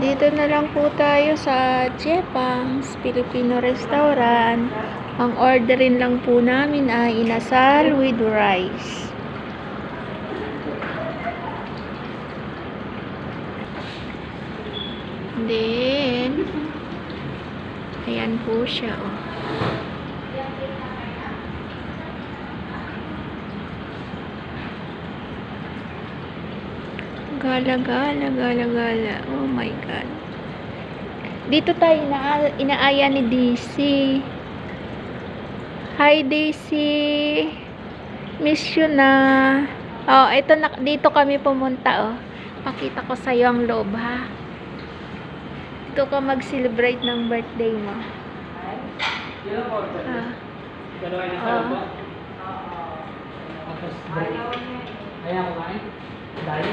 Dito na lang po tayo sa Jepang's Filipino Restaurant. Ang orderin lang po namin ay inasal with rice. Then, ayan po siya, oh. Gala, gala, gala, gala. Oh my God. Dito tayo inaaya ni Daisy. Hi, Daisy. Miss you na. Oh, ito na, dito kami pumunta, oh. Pakita ko sa'yo ang loob, ha. Dito ka mag-celebrate ng birthday mo. Ayaw ko kain? Dahil?